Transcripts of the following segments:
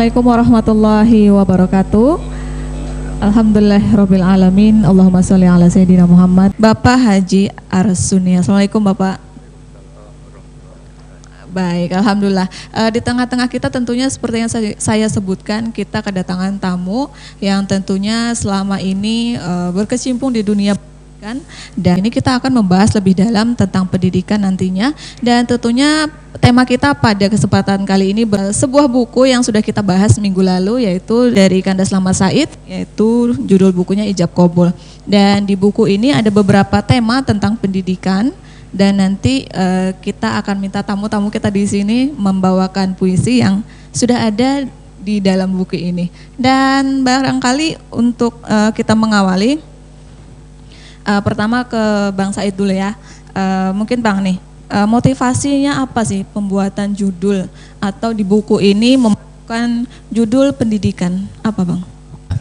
Assalamualaikum warahmatullahi wabarakatuh. Alhamdulillahirabbil alamin. Allahumma sholli ala sayyidina Muhammad. Bapak Haji Arsuni. Assalamualaikum Bapak. Baik, alhamdulillah. Di tengah-tengah kita tentunya seperti yang saya sebutkan, kita kedatangan tamu yang tentunya selama ini berkecimpung di dunia pendidikan, dan ini kita akan membahas lebih dalam tentang pendidikan nantinya. Dan tentunya tema kita pada kesempatan kali ini sebuah buku yang sudah kita bahas minggu lalu, yaitu dari Kandas Lama Said, yaitu judul bukunya Ijab Qabul. Dan di buku ini ada beberapa tema tentang pendidikan. Dan nanti kita akan minta tamu-tamu kita di sini membawakan puisi yang sudah ada di dalam buku ini. Dan barangkali untuk kita mengawali, pertama ke Bang Said dulu ya. Mungkin Bang nih, motivasinya apa sih pembuatan judul atau di buku ini membuat judul pendidikan? Apa Bang?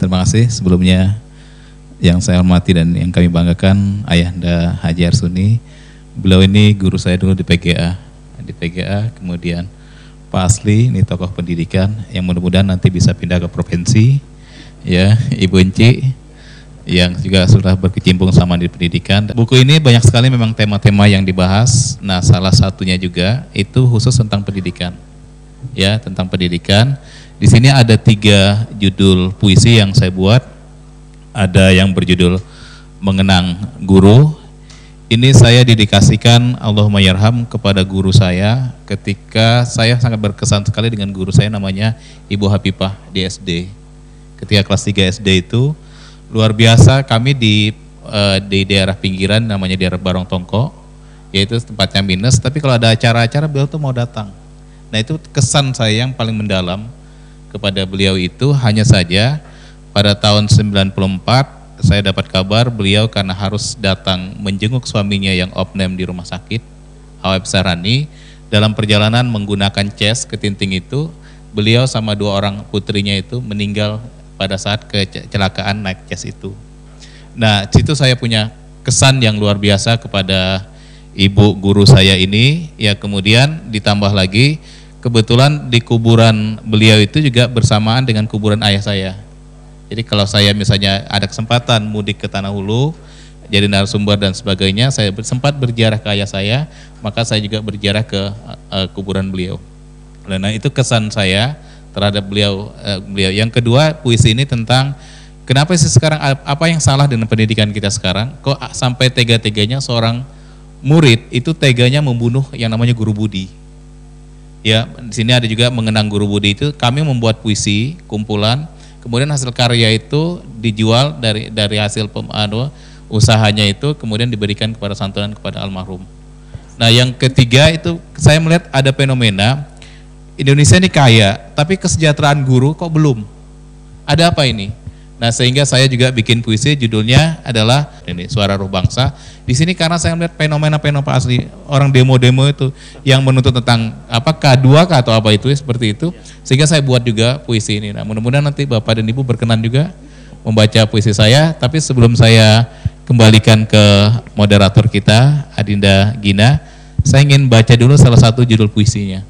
Terima kasih sebelumnya, yang saya hormati dan yang kami banggakan Ayahanda Haji Arsuni. Beliau ini guru saya dulu di PGA, kemudian Pak Asli, ini tokoh pendidikan yang mudah-mudahan nanti bisa pindah ke provinsi, ya, Ibu Enci, yang juga sudah berkecimpung sama di pendidikan. Buku ini banyak sekali memang tema-tema yang dibahas. Nah, salah satunya juga itu khusus tentang pendidikan, ya, tentang pendidikan. Di sini ada 3 judul puisi yang saya buat. Ada yang berjudul Mengenang Guru. Ini saya dedikasikan Allahumma yarham kepada guru saya ketika saya sangat berkesan sekali dengan guru saya namanya Ibu Habibah di SD. Ketika kelas 3 SD itu luar biasa, kami di daerah pinggiran namanya daerah Barong Tongko, yaitu tempatnya minus, tapi kalau ada acara-acara beliau tuh mau datang. Nah, itu kesan saya yang paling mendalam kepada beliau itu. Hanya saja pada tahun 94 saya dapat kabar beliau karena harus datang menjenguk suaminya yang opname di rumah sakit Hawab Sarani. Dalam perjalanan menggunakan ces ke Tinting itu, beliau sama 2 orang putrinya itu meninggal pada saat kecelakaan naik ces itu. Nah, situ saya punya kesan yang luar biasa kepada ibu guru saya ini. Ya, kemudian ditambah lagi kebetulan di kuburan beliau itu juga bersamaan dengan kuburan ayah saya. Jadi kalau saya misalnya ada kesempatan mudik ke Tanah Hulu, jadi narasumber dan sebagainya, saya sempat berziarah ke ayah saya, maka saya juga berziarah ke kuburan beliau. Nah, itu kesan saya terhadap beliau. Yang kedua, puisi ini tentang kenapa sih sekarang, apa yang salah dengan pendidikan kita sekarang? Kok sampai tega-teganya seorang murid itu teganya membunuh yang namanya guru budi? Ya, di sini ada juga Mengenang Guru Budi. Itu kami membuat puisi kumpulan. Kemudian hasil karya itu dijual dari hasil usahanya itu, kemudian diberikan kepada santunan kepada almarhum. Nah, yang ketiga itu saya melihat ada fenomena Indonesia ini kaya, tapi kesejahteraan guru kok belum. Ada apa ini? Nah, sehingga saya juga bikin puisi, judulnya adalah ini Suara Ruh Bangsa. Di sini karena saya melihat fenomena asli orang demo-demo itu yang menuntut tentang apa K2 atau apa itu seperti itu, sehingga saya buat juga puisi ini. Nah, mudah-mudahan nanti Bapak dan Ibu berkenan juga membaca puisi saya. Tapi sebelum saya kembalikan ke moderator kita Adinda Gina, saya ingin baca dulu salah satu judul puisinya.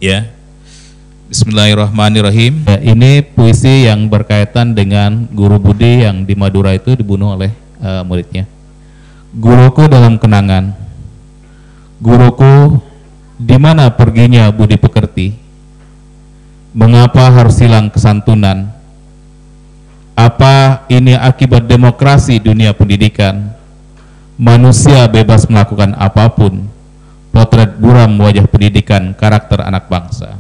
Ya. Bismillahirrahmanirrahim. Ya, ini puisi yang berkaitan dengan guru budi yang di Madura itu dibunuh oleh muridnya. Guruku dalam kenangan, guruku di mana perginya budi pekerti? Mengapa harus hilang kesantunan? Apa ini akibat demokrasi dunia pendidikan? Manusia bebas melakukan apapun. Potret buram wajah pendidikan karakter anak bangsa.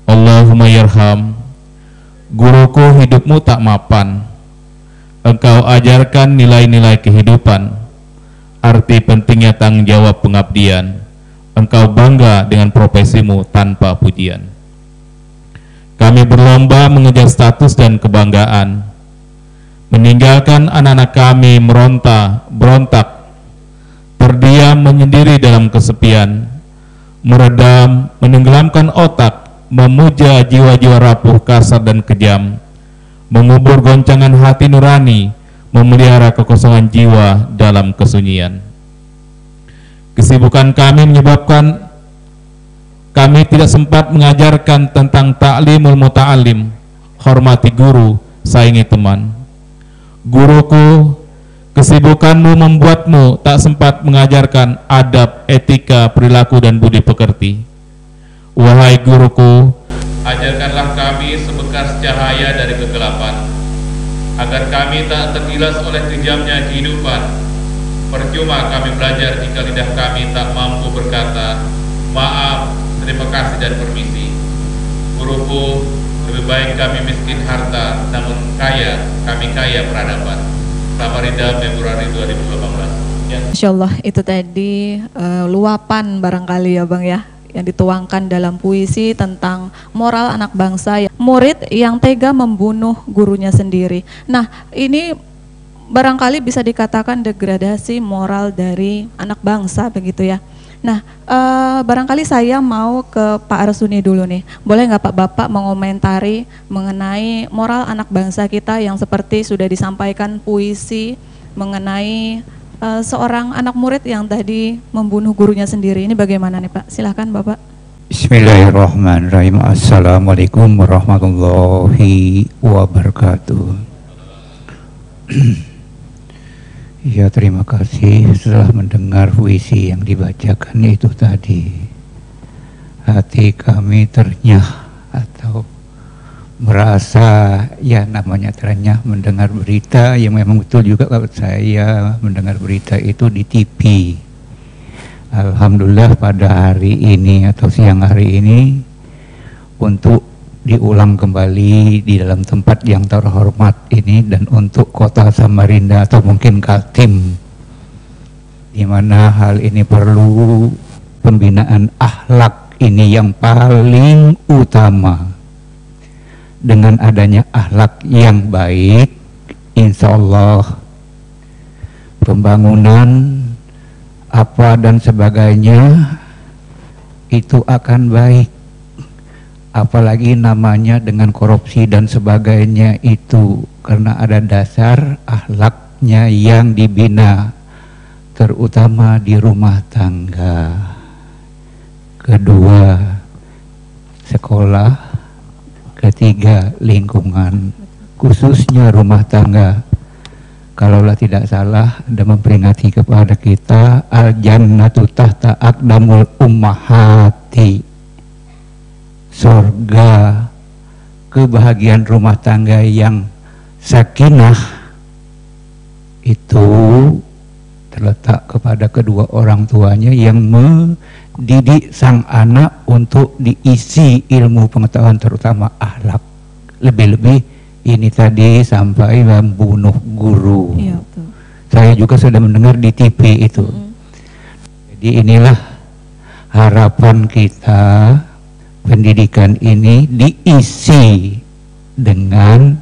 Allahumma yarham, guruku hidupmu tak mapan. Engkau ajarkan nilai-nilai kehidupan, arti pentingnya tanggung jawab pengabdian. Engkau bangga dengan profesimu tanpa pujian. Kami berlomba mengejar status dan kebanggaan, meninggalkan anak-anak kami berontak, terdiam menyendiri dalam kesepian, meredam, menenggelamkan otak, memuja jiwa-jiwa rapuh, kasar dan kejam, mengubur goncangan hati nurani, memelihara kekosongan jiwa dalam kesunyian. Kesibukan kami menyebabkan kami tidak sempat mengajarkan tentang ta'limul muta'alim, hormati guru, sayangi teman. Guruku, kesibukanmu membuatmu tak sempat mengajarkan adab, etika, perilaku, dan budi pekerti. Wahai guruku, ajarkanlah kami sebekas cahaya dari kegelapan, agar kami tak tergilas oleh kejamnya kehidupan. Percuma kami belajar jika lidah kami tak mampu berkata maaf, terima kasih, dan permisi. Guruku, lebih baik kami miskin harta, namun kami kaya peradaban. Samarinda, Februari 2018. Ya. Insya Allah itu tadi luapan barangkali ya Bang ya, yang dituangkan dalam puisi tentang moral anak bangsa, ya. Murid yang tega membunuh gurunya sendiri. Nah, ini barangkali bisa dikatakan degradasi moral dari anak bangsa begitu ya. Nah, barangkali saya mau ke Pak Arsuni dulu nih. Boleh nggak Pak Bapak mengomentari mengenai moral anak bangsa kita yang seperti sudah disampaikan puisi mengenai seorang anak murid yang tadi membunuh gurunya sendiri. Ini bagaimana nih Pak? Silahkan Bapak. Bismillahirrahmanirrahim. Assalamualaikum warahmatullahi wabarakatuh. Ya, terima kasih. Setelah mendengar puisi yang dibacakan itu tadi, hati kami ternyah atau merasa, ya namanya terenyah mendengar berita yang memang betul juga kalau saya mendengar berita itu di TV. Alhamdulillah pada hari ini atau siang hari ini untuk diulang kembali di dalam tempat yang terhormat ini dan untuk kota Samarinda atau mungkin Kaltim, di mana hal ini perlu pembinaan akhlak ini yang paling utama. Dengan adanya akhlak yang baik, insya Allah pembangunan apa dan sebagainya itu akan baik. Apalagi namanya dengan korupsi dan sebagainya itu karena ada dasar akhlaknya yang dibina, terutama di rumah tangga. Kedua, sekolah. Ketiga, lingkungan, khususnya rumah tangga. Kalaulah tidak salah, Anda memperingati kepada kita al-jannatu tahta aqdamul ummahati. Surga, kebahagiaan rumah tangga yang sakinah itu terletak kepada kedua orang tuanya yang mendidik sang anak untuk diisi ilmu pengetahuan terutama akhlak. Lebih-lebih ini tadi sampai membunuh guru. Ya, betul. Saya juga sudah mendengar di TV itu. Jadi inilah harapan kita, pendidikan ini diisi dengan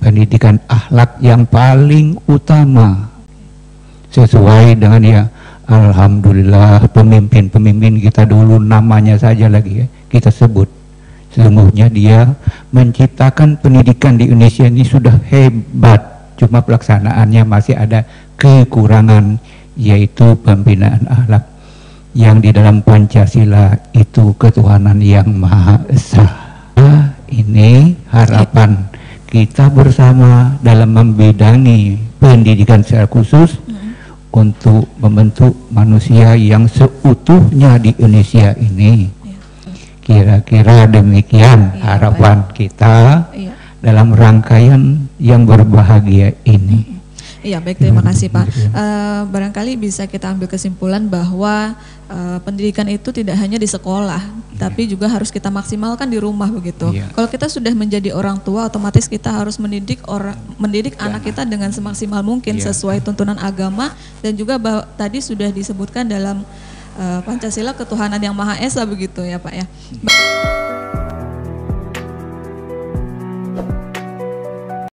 pendidikan akhlak yang paling utama sesuai dengan ya alhamdulillah pemimpin-pemimpin kita dulu namanya saja lagi ya kita sebut, sesungguhnya dia menciptakan pendidikan di Indonesia ini sudah hebat, cuma pelaksanaannya masih ada kekurangan, yaitu pembinaan akhlak yang di dalam Pancasila itu ketuhanan yang Maha Esa. Ini harapan kita bersama dalam membidangi pendidikan secara khusus untuk membentuk manusia yang seutuhnya di Indonesia ini. Kira-kira demikian harapan kita dalam rangkaian yang berbahagia ini. Iya, baik, terima kasih Pak. Barangkali bisa kita ambil kesimpulan bahwa pendidikan itu tidak hanya di sekolah, tapi juga harus kita maksimalkan di rumah begitu. Kalau kita sudah menjadi orang tua, otomatis kita harus mendidik anak kita dengan semaksimal mungkin sesuai tuntunan agama, dan juga tadi sudah disebutkan dalam Pancasila ketuhanan yang Maha Esa begitu ya Pak ya.